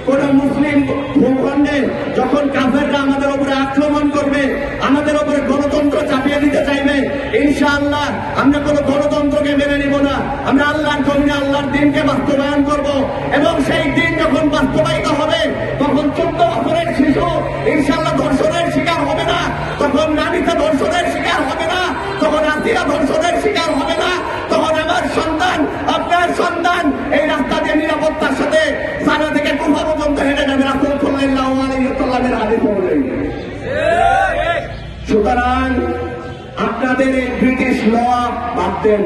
কোন মুসলিম ভূখণ্ডে যখন কাফেররা আমাদের উপরে আক্রমণ করবে, আমাদের উপরে গণতন্ত্র চাপিয়ে দিতে চাইবে, ইনশাআল্লাহ আমরা কোন গণতন্ত্রকে মেনে নিব না। আমরা আল্লাহর জমিনে আল্লাহর দিনকে বাস্তবায়ন করব এবং সেই দিন যখন বাস্তবায়িত হবে তখন 14 বছরের শিশু ইনশাআল্লাহ ধর্ষণের শিকার হবে না, তখন নানিতা ধর্ষণের শিকার হবে না, তখন আতিরা ধর্ষণের শিকার হবে না, তখন আমার সন্তান আপনার সন্তান এই রাস্তা দিয়ে নিরাপত্তার সাথে সারা থেকে কুফা পর্যন্ত হেঁটে যাবে রাসূল সাল্লাল্লাহু আলাইহি ওয়াসাল্লামের হাদিস অনুযায়ী। সুতরাং আপনাদের এই ব্রিটিশ ল বাদ দেন,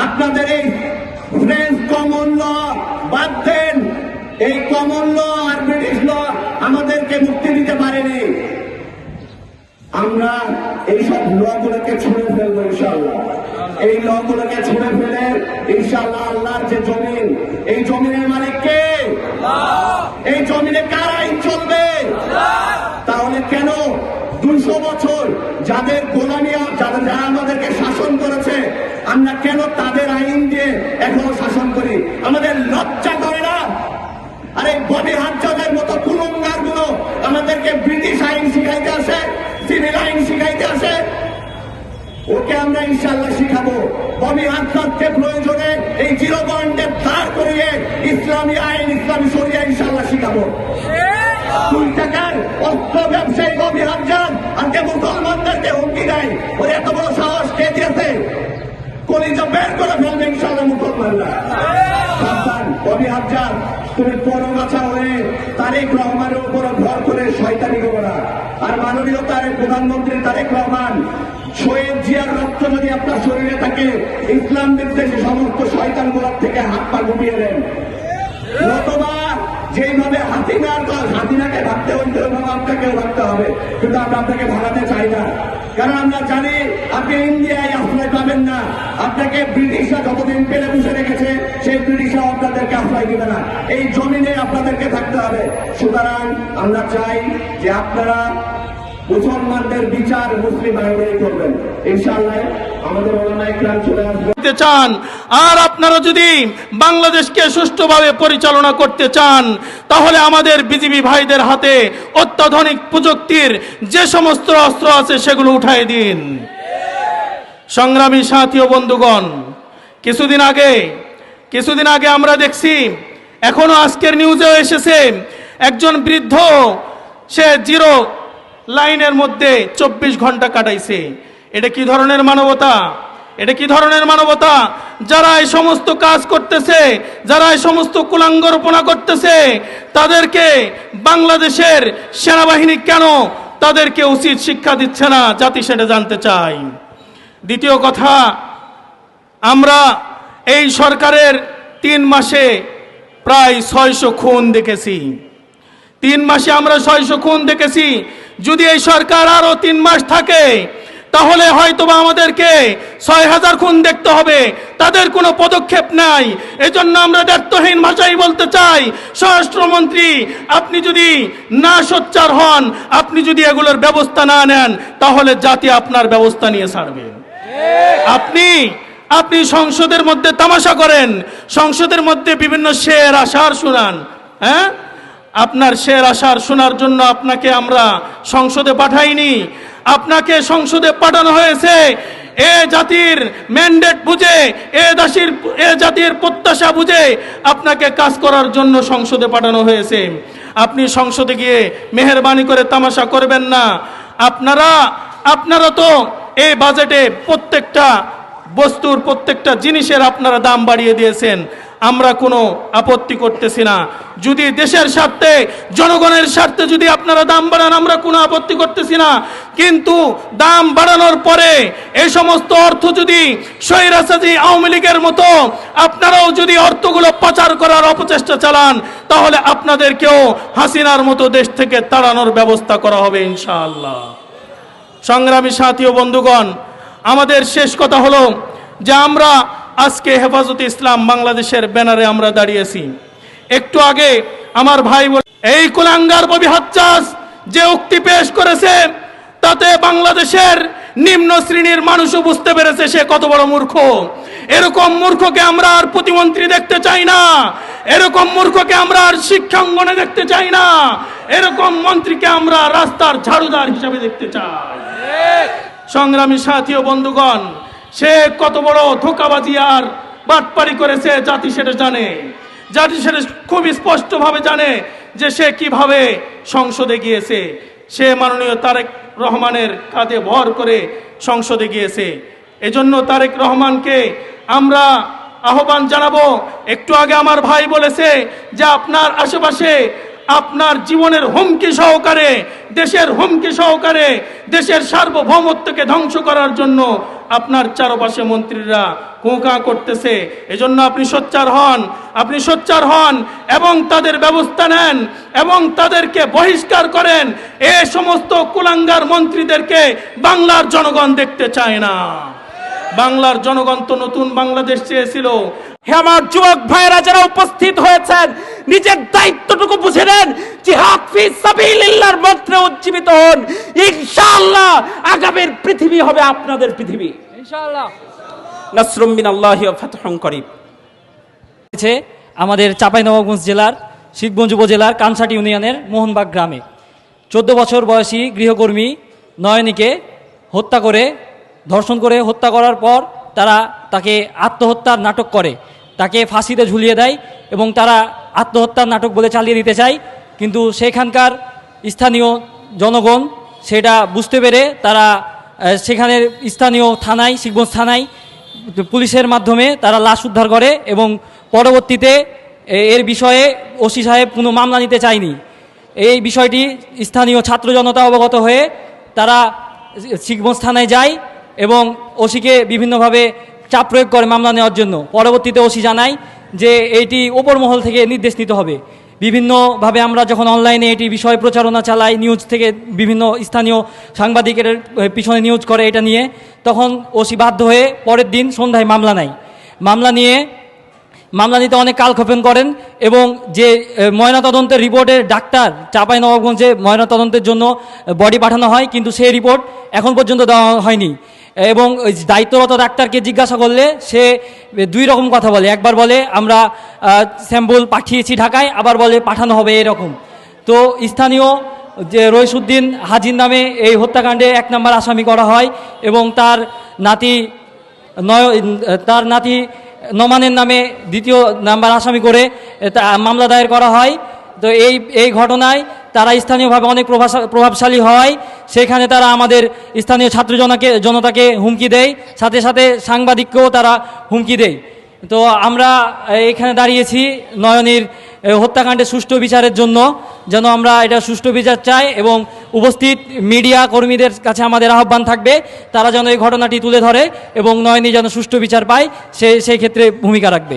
আপনাদের এই ফ্রেঞ্চ কমন ল বাদ দেন। এই কমন ল আর ব্রিটিশ ল আমাদেরকে মুক্তি দিতে পারেনি। আমরা এইসব লগুলোকে ছুঁড়ে ফেলবো ইনশাআল্লাহ। এই লগুলোকে ছুঁড়ে ফেলে ইনশাআল্লাহ আল্লাহর যে জমিন, এই জমিনের মালিক কে? এই জমিনে কার আইন চলবে? তাহলে কেন 200 বছর যাদের গোলামি, যারা আমাদেরকে শাসন করেছে, আমরা কেন তাদের আইন দিয়ে এখনো শাসন করি? আমাদের লজ্জা করে না? আরে বডি হাজ্জাজের মতো কুলঙ্গার গুলো আমাদেরকে ব্রিটিশ আইন শিখাইতে আসে, সিভিল আইন শিখাইতে আসে। ওকে আমরা ইনশাআল্লাহ শিখাবো। বডি হাজ্জাজকে প্রয়োজনে এই 0 পয়েন্টে দাঁড় করিয়ে ইসলামী আইন, ইসলামী শরিয়া ইনশাআল্লাহ শিখাবো। 2 টাকার অস্ত্র ব্যবসায়ী বডি হাজ্জাজ আজকে মুসলমানদেরকে হুমকি দেয়। ওর এত বড় সাহস কে দিয়েছে? কলিজা বের করে ফেলবে ইনশাআল্লাহ মুসলমানরা। সাবধান বডি হাজ্জাজ, তুমি পরগাছা হয়ে তারেক রহমানের উপর ভর করে শয়তানি করো না। আর মাননীয় প্রধানমন্ত্রী তারেক রহমান, শহীদ জিয়ার রক্ত যদি আপনার শরীরে থাকে, ইসলাম বিদ্বেষী সমস্ত শয়তান গোলাপ থেকে হাত পা গুটিয়ে দেন। নতুবা যেইভাবে হাসিনাকে ভাবতে হইতে এবং আপনাকেও ভাবতে হবে, কিন্তু আমরা আপনাকে ভাড়াতে চাই না। কারণ আমরা জানি আপনি ইন্ডিয়ায় আশ্রয় পাবেন না। আপনাকে ব্রিটিশরা যতদিন পেলে বসে রেখেছে, সেই ব্রিটিশরা আপনাদেরকে আশ্রয় দিবে না। এই জমিনে আপনাদেরকে থাকতে হবে। সুতরাং আমরা চাই যে আপনারা মুসলমানদের বিচার মুসলিম আইনেই করবেন ইনশাআল্লাহ। আমাদের ওলামায়ে কেরাম চলে আসবে চান। আর আপনারা যদি বাংলাদেশকে সুষ্ঠুভাবে পরিচালনা করতে চান, তাহলে আমাদের বিজিবি ভাইদের হাতে অত্যাধুনিক প্রযুক্তির যে সমস্ত অস্ত্র আছে সেগুলো উঠাই দিন। সংগ্রামী সাথী ও বন্ধুগণ, কিছুদিন আগে আমরা দেখছি, এখনো আজকের নিউজেও এসেছে, একজন বৃদ্ধ সে 0 লাইনের মধ্যে 24 ঘন্টা কাটাইছে। এটা কি ধরনের মানবতা? এটা কি ধরনের মানবতা? যারা এই সমস্ত কাজ করতেছে, যারা এই সমস্ত কুলাঙ্গরপনা করতেছে, তাদেরকে বাংলাদেশের সেনাবাহিনী কেন তাদেরকে উচিত শিক্ষা দিচ্ছে না? জাতি সেটা জানতে চাই। দ্বিতীয় কথা, আমরা এই সরকারের 3 মাসে প্রায় 600 খুন দেখেছি। 3 মাসে আমরা 600 খুন দেখেছি। যদি এই সরকার আরো 3 মাস থাকে, তাহলে হয়তোবা আমাদেরকে 6000 খুন দেখতে হবে। তাদের কোনো পদক্ষেপ নাই। এজন্য আমরা দায়িত্বহীন ভাষায় বলতে চাই, স্বরাষ্ট্রমন্ত্রী, আপনি যদি না সোচ্চার হন, আপনি যদি এগুলোর ব্যবস্থা না নেন, তাহলে জাতি আপনার ব্যবস্থা নিয়ে ছাড়বে। আপনি সংসদের মধ্যে তামাশা করেন, সংসদের মধ্যে বিভিন্ন শের আশার শোনান। হ্যাঁ, আপনার শের আশার শোনার জন্য আপনাকে আমরা সংসদে পাঠাইনি। আপনাকে সংসদে পাঠানো হয়েছে এ জাতির ম্যান্ডেট বুঝে, এ জাতির প্রত্যাশা বুঝে আপনাকে কাজ করার জন্য সংসদে পাঠানো হয়েছে। আপনি সংসদে গিয়ে মেহেরবানি করে তামাশা করবেন না। আপনারা তো এই বাজেটে প্রত্যেকটা বস্তুর, প্রত্যেকটা জিনিসের আপনারা দাম বাড়িয়ে দিয়েছেন। আমরা কোনো আপত্তি করতেছি না। যদি দেশের স্বার্থে, জনগণের স্বার্থে যদি আপনারা দাম বাড়ান, আমরা কোনো আপত্তি করতেছি না। কিন্তু দাম বাড়ানোর পরে এই সমস্ত অর্থ যদি স্বৈরাচারী আওয়ামী লীগের মতো আপনারাও যদি অর্থগুলো পাচার করার অপচেষ্টা চালান, তাহলে আপনাদেরকেও হাসিনার মতো দেশ থেকে তাড়ানোর ব্যবস্থা করা হবে ইনশাআল্লাহ। সংগ্রামী সাথী ও বন্ধুগণ, আমাদের শেষ কথা হলো যে আমরা আজকে হেফাজতে ইসলাম বাংলাদেশের ব্যানারে আমরা দাঁড়িয়েছি। একটু আগে আমার ভাই এই কুলাঙ্গার ববি হাজ্জাজ যে উক্তি পেশ করেছে, তাতে বাংলাদেশের নিম্ন শ্রেণীর মানুষও বুঝতে পেরেছে সে কত বড় মূর্খ। এরকম মূর্খকে আমরা আর প্রতিমন্ত্রী দেখতে চাই না, এরকম মূর্খকে আমরা আর শিক্ষাঙ্গনে দেখতে চাই না, এরকম মন্ত্রীকে আমরা রাস্তার ঝাড়ুদার হিসাবে দেখতে চাই। সংগ্রামী সাথী ও বন্ধুগণ, সে কত বড় ধোঁকাবাজি আর বাটপারি করেছে জাতি সেটা জানে, জাতি সেটা খুব স্পষ্টভাবে জানে যে সে কিভাবে সংসদে গিয়েছে। সে মাননীয় তারেক রহমানের কাঁধে ভর করে সংসদে গিয়েছে। এজন্য তারেক রহমানকে আমরা আহ্বান জানাবো। একটু আগে আমার ভাই বলেছে যে আপনার আশেপাশে আপনার জীবনের হুমকি সহকারে, দেশের হুমকি সহকারে, দেশের সার্বভৌমত্বকে ধ্বংস করার জন্য আপনার চারপাশে মন্ত্রীরা কোঁকা করতেছে। এজন্য আপনি সোচ্চার হন, আপনি সোচ্চার হন এবং তাদের ব্যবস্থা নেন এবং তাদেরকে বহিষ্কার করেন। এ সমস্ত কুলাঙ্গার মন্ত্রীদেরকে বাংলার জনগণ দেখতে চায় না। বাংলার জনগণ তো নতুন বাংলাদেশ চেয়েছিল। হে আমার যুবক ভাইয়েরা যারা উপস্থিত হয়েছেন, নিজের দায়িত্বটুকু বুঝে নেন, জিহাদ ফি সাবিলিল্লাহর মন্ত্রে উজ্জীবিত হন। ইনশাআল্লাহ আগামীর পৃথিবী হবে আপনাদের পৃথিবী ইনশাআল্লাহ। নাসরুম মিনাল্লাহি ওয়া ফাতহুন করিব। আমাদের চাঁপাইনবাবগঞ্জ জেলার শিবগঞ্জ উপজেলার কানসাটি ইউনিয়নের মোহনবাগ গ্রামে 14 বছর বয়সী গৃহকর্মী নয়নীকে হত্যা করে, ধর্ষণ করে হত্যা করার পর তারা তাকে আত্মহত্যার নাটক করে, তাকে ফাঁসিতে ঝুলিয়ে দেয় এবং তারা আত্মহত্যার নাটক বলে চালিয়ে দিতে চায়। কিন্তু সেখানকার স্থানীয় জনগণ সেটা বুঝতে পেরে তারা সেখানের স্থানীয় থানায়, শিবগঞ্জ থানায় পুলিশের মাধ্যমে তারা লাশ উদ্ধার করে এবং পরবর্তীতে এর বিষয়ে ওসি সাহেব কোনো মামলা নিতে চায়নি। এই বিষয়টি স্থানীয় ছাত্র জনতা অবগত হয়ে তারা শিবগঞ্জ থানায় যায় এবং ওসিকে বিভিন্নভাবে চাপ প্রয়োগ করে মামলা নেওয়ার জন্য। পরবর্তীতে ওসি জানায় যে এইটি ওপর মহল থেকে নির্দেশ নিতে হবে। বিভিন্নভাবে আমরা যখন অনলাইনে এটি বিষয়ে প্রচারণা চালাই, নিউজ থেকে বিভিন্ন স্থানীয় সাংবাদিকের পিছনে নিউজ করে এটা নিয়ে, তখন ওসি বাধ্য হয়ে পরের দিন সন্ধ্যায় মামলা নেয়। মামলা নিতে অনেক কালক্ষেপণ করেন এবং যে ময়নাতদন্তের রিপোর্টের ডাক্তার চাঁপাইনবাবগঞ্জে ময়নাতদন্তের জন্য বডি পাঠানো হয়, কিন্তু সেই রিপোর্ট এখন পর্যন্ত দেওয়া হয়নি। এবং দায়িত্বরত ডাক্তারকে জিজ্ঞাসা করলে সে দুই রকম কথা বলে, একবার বলে আমরা স্যাম্পল পাঠিয়েছি ঢাকায়, আবার বলে পাঠানো হবে এরকম। তো স্থানীয় যে রইসুদ্দিন হাজির নামে এই হত্যাকাণ্ডে 1 নম্বর আসামি করা হয় এবং তার নাতি নোমানের নামে 2 নাম্বার আসামি করে মামলা দায়ের করা হয়। তো এই ঘটনায় তারা স্থানীয়ভাবে অনেক প্রভাবশালী হয়। সেখানে তারা আমাদের স্থানীয় ছাত্র জনতাকে হুমকি দেয়, সাথে সাথে সাংবাদিককেও তারা হুমকি দেয়। তো আমরা এখানে দাঁড়িয়েছি নয়নীর হত্যাকাণ্ডের সুষ্ঠু বিচারের জন্য, যেন আমরা এটা সুষ্ঠু বিচার চাই এবং উপস্থিত মিডিয়া কর্মীদের কাছে আমাদের আহ্বান থাকবে তারা যেন এই ঘটনাটি তুলে ধরে এবং নয়নী যেন সুষ্ঠু বিচার পায় সেই ক্ষেত্রে ভূমিকা রাখবে।